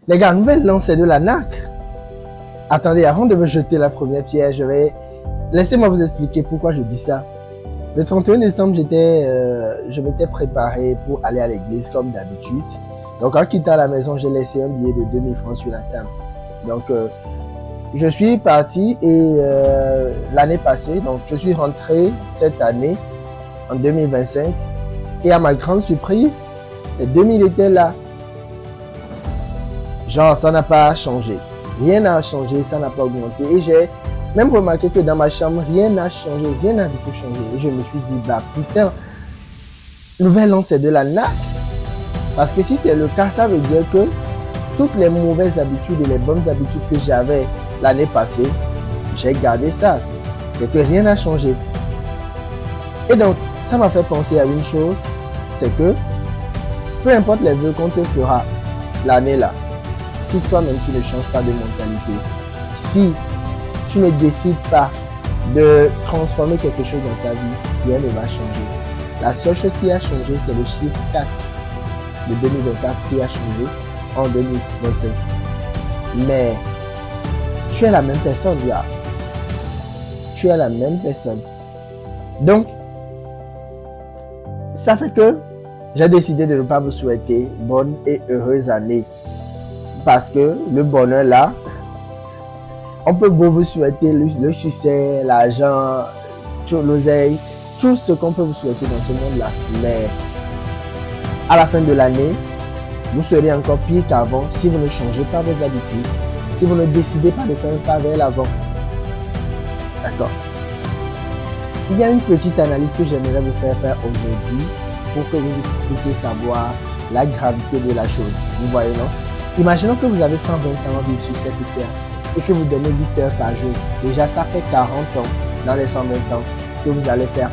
Les gars, nouvelle an, c'est de la NAC. Attendez, avant de me jeter la première pierre, laissez-moi vous expliquer pourquoi je dis ça. Le 31 décembre, je m'étais préparé pour aller à l'église comme d'habitude. Donc, en quittant la maison, j'ai laissé un billet de 2000 francs sur la table. Donc, je suis parti et l'année passée, donc je suis rentré cette année, en 2025. Et à ma grande surprise, les 2000 étaient là. Genre, ça n'a pas changé. Rien n'a changé, ça n'a pas augmenté. Et j'ai même remarqué que dans ma chambre, rien n'a changé, rien n'a du tout changé. Et je me suis dit, bah putain, nouvel an, c'est de la NAC. Parce que si c'est le cas, ça veut dire que toutes les mauvaises habitudes et les bonnes habitudes que j'avais l'année passée, j'ai gardé ça. C'est que rien n'a changé. Et donc, ça m'a fait penser à une chose, c'est que peu importe les vœux qu'on te fera l'année là, si toi-même tu ne changes pas de mentalité, si tu ne décides pas de transformer quelque chose dans ta vie, rien ne va changer. La seule chose qui a changé, c'est le chiffre 4 de 2024 qui a changé en 2025. Mais tu es la même personne, gars. Tu es la même personne. Donc, ça fait que j'ai décidé de ne pas vous souhaiter bonne et heureuse année. Parce que le bonheur là, on peut beau vous souhaiter le succès, l'argent, l'oseille, tout ce qu'on peut vous souhaiter dans ce monde-là. Mais à la fin de l'année, vous serez encore pire qu'avant si vous ne changez pas vos habitudes, si vous ne décidez pas de faire un pas vers l'avant. D'accord. Il y a une petite analyse que j'aimerais vous faire aujourd'hui pour que vous puissiez savoir la gravité de la chose. Vous voyez, non? Imaginons que vous avez 120 ans à vivre sur cette terre et que vous donnez 8 heures par jour. Déjà, ça fait 40 ans dans les 120 ans que vous allez faire.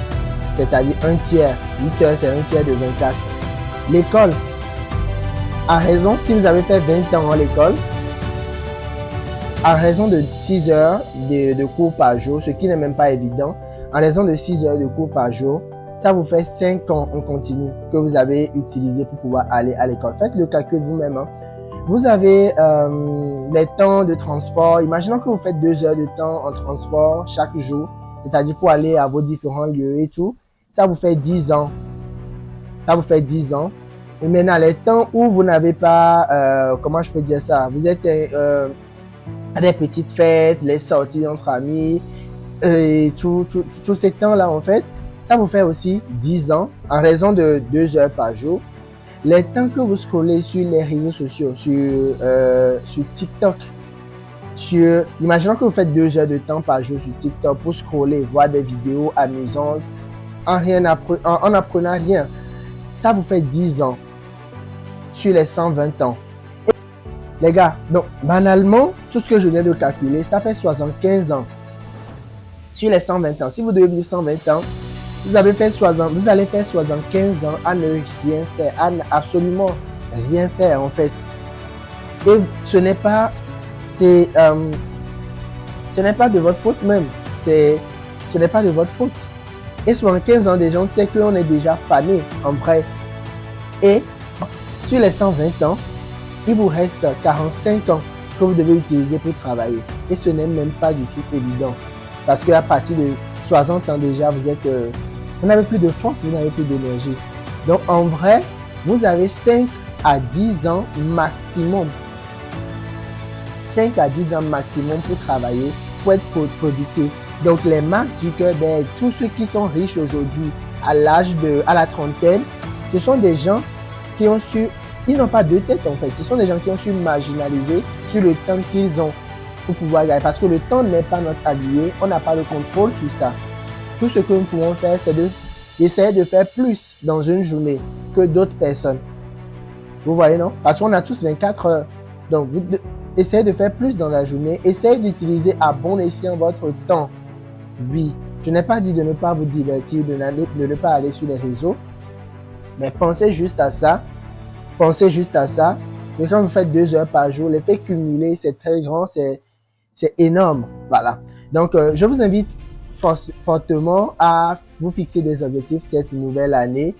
C'est-à-dire un tiers. 8 heures, c'est un tiers de 24. L'école, à raison, si vous avez fait 20 ans à l'école, à raison de 6 heures de cours par jour, ce qui n'est même pas évident, à raison de 6 heures de cours par jour, ça vous fait 5 ans en continu que vous avez utilisé pour pouvoir aller à l'école. Faites le calcul vous-même. Hein. Vous avez les temps de transport. Imaginons que vous faites 2 heures de temps en transport chaque jour, c'est-à-dire pour aller à vos différents lieux et tout. Ça vous fait 10 ans. Ça vous fait 10 ans. Et maintenant, les temps où vous n'avez pas, comment je peux dire ça, vous êtes à des petites fêtes, les sorties entre amis, et tous ces temps-là, en fait, ça vous fait aussi 10 ans en raison de 2 heures par jour. Les temps que vous scrollez sur les réseaux sociaux, sur TikTok, imaginons que vous faites 2 heures de temps par jour sur TikTok pour scroller, voir des vidéos amusantes, en apprenant rien. Ça vous fait 10 ans sur les 120 ans. Et, les gars, donc, banalement, tout ce que je viens de calculer, ça fait 75 ans sur les 120 ans. Si vous devez vivre 120 ans, vous allez faire 75 ans à ne rien faire, à absolument rien faire en fait. Et ce n'est pas de votre faute même. Ce n'est pas de votre faute. Et 75 ans, des gens savent qu'on est déjà fané en vrai. Et sur les 120 ans, il vous reste 45 ans que vous devez utiliser pour travailler. Et ce n'est même pas du tout évident. Parce qu'à partir de 60 ans déjà, vous n'avez plus de force, vous n'avez plus d'énergie. Donc en vrai, vous avez 5 à 10 ans maximum. 5 à 10 ans maximum pour travailler, pour être productif. Donc les Mark Zuckerberg, tous ceux qui sont riches aujourd'hui à la trentaine, ce sont des gens qui ils n'ont pas de tête en fait. Ce sont des gens qui ont su marginaliser sur le temps qu'ils ont pour pouvoir gagner. Parce que le temps n'est pas notre allié, on n'a pas le contrôle sur ça. Tout ce que nous pouvons faire, c'est d'essayer de faire plus dans une journée que d'autres personnes. Vous voyez, non? Parce qu'on a tous 24 heures. Donc, essayez de faire plus dans la journée. Essayez d'utiliser à bon escient votre temps. Oui, je n'ai pas dit de ne pas vous divertir, de ne pas aller sur les réseaux. Mais pensez juste à ça. Pensez juste à ça. Et quand vous faites 2 heures par jour, l'effet cumulé, c'est très grand, c'est énorme. Voilà. Donc, je vous invite fortement à vous fixer des objectifs cette nouvelle année,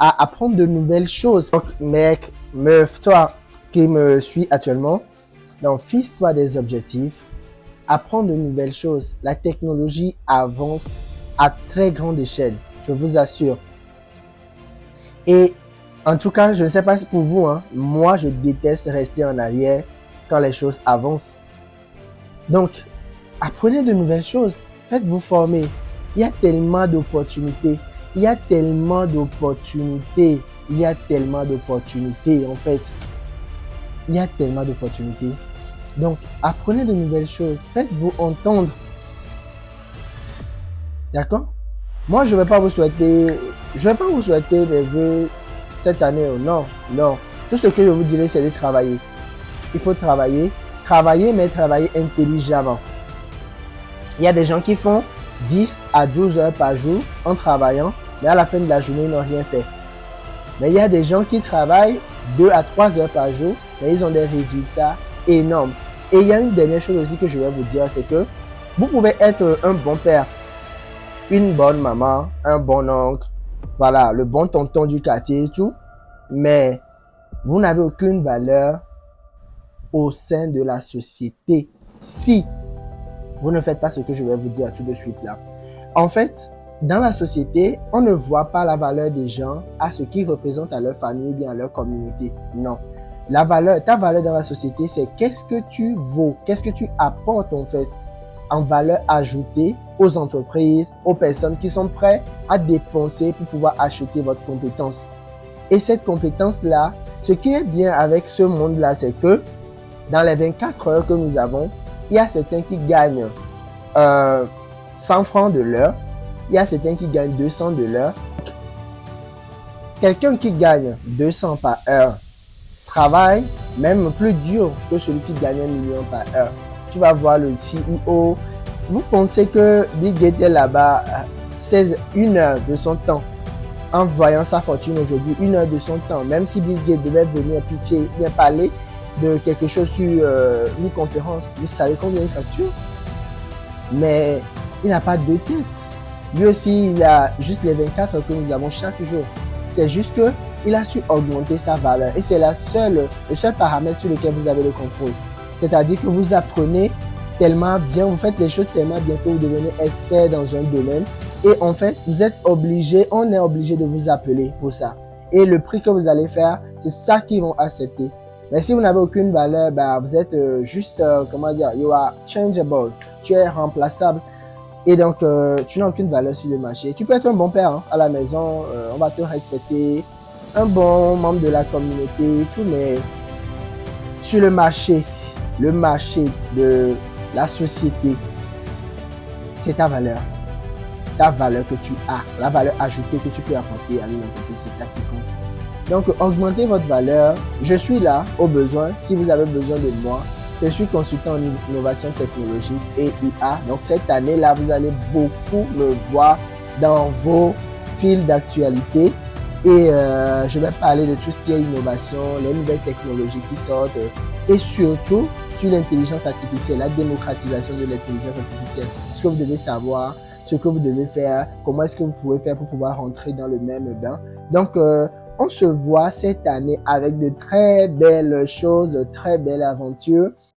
à apprendre de nouvelles choses. Donc, mec, meuf, toi, qui me suit actuellement. Donc, fixe-toi des objectifs, apprends de nouvelles choses. La technologie avance à très grande échelle, je vous assure. Et en tout cas, je ne sais pas si pour vous, hein, moi, je déteste rester en arrière quand les choses avancent. Donc, apprenez de nouvelles choses, faites-vous former. Il y a tellement d'opportunités. Il y a tellement d'opportunités. Il y a tellement d'opportunités, en fait. Il y a tellement d'opportunités. Donc, apprenez de nouvelles choses. Faites-vous entendre. D'accord? Moi, je ne vais pas vous souhaiter, des vœux cette année. Non, non. Tout ce que je vous dirais, c'est de travailler. Il faut travailler. Travailler, mais travailler intelligemment. Il y a des gens qui font 10 à 12 heures par jour en travaillant, mais à la fin de la journée, ils n'ont rien fait. Mais il y a des gens qui travaillent 2 à 3 heures par jour, mais ils ont des résultats énormes. Et il y a une dernière chose aussi que je vais vous dire, c'est que vous pouvez être un bon père, une bonne maman, un bon oncle, voilà, le bon tonton du quartier et tout, mais vous n'avez aucune valeur au sein de la société si vous ne faites pas ce que je vais vous dire tout de suite là. En fait, dans la société, on ne voit pas la valeur des gens à ce qu'ils représentent à leur famille ou bien à leur communauté. Non. Ta valeur dans la société, c'est qu'est-ce que tu vaux, qu'est-ce que tu apportes en fait en valeur ajoutée aux entreprises, aux personnes qui sont prêtes à dépenser pour pouvoir acheter votre compétence. Et cette compétence-là, ce qui est bien avec ce monde-là, c'est que dans les 24 heures que nous avons, il y a certains qui gagnent 100 francs de l'heure, il y a certains qui gagnent 200 de l'heure. Quelqu'un qui gagne 200 par heure travaille même plus dur que celui qui gagne 1 million par heure. Tu vas voir le CEO. Vous pensez que Bill Gates est là-bas, c'est 1 heure de son temps. En voyant sa fortune aujourd'hui, 1 heure de son temps, même si Bill Gates devait venir pitcher, bien parler de quelque chose sur une conférence, vous savez combien il facture? Mais il n'a pas deux têtes. Lui aussi, il a juste les 24 heures que nous avons chaque jour. C'est juste qu'il a su augmenter sa valeur. Et c'est le seul paramètre sur lequel vous avez le contrôle. C'est-à-dire que vous apprenez tellement bien, vous faites les choses tellement bien que vous devenez expert dans un domaine. Et en fait, on est obligé de vous appeler pour ça. Et le prix que vous allez faire, c'est ça qu'ils vont accepter. Mais si vous n'avez aucune valeur, vous êtes juste, you are changeable. Tu es remplaçable. Et donc, tu n'as aucune valeur sur le marché. Tu peux être un bon père hein, à la maison, on va te respecter, un bon membre de la communauté, tout, mais sur le marché de la société, c'est ta valeur que tu as, la valeur ajoutée que tu peux apporter à une entreprise, c'est ça qui compte. Donc, augmentez votre valeur. Je suis là au besoin, si vous avez besoin de moi. Je suis consultant en innovation technologique et IA. Donc, cette année-là, vous allez beaucoup me voir dans vos fils d'actualité. Et je vais parler de tout ce qui est innovation, les nouvelles technologies qui sortent et surtout sur l'intelligence artificielle, la démocratisation de l'intelligence artificielle. Ce que vous devez savoir, ce que vous devez faire, comment est-ce que vous pouvez faire pour pouvoir rentrer dans le même bain. Donc, on se voit cette année avec de très belles choses, très belles aventures.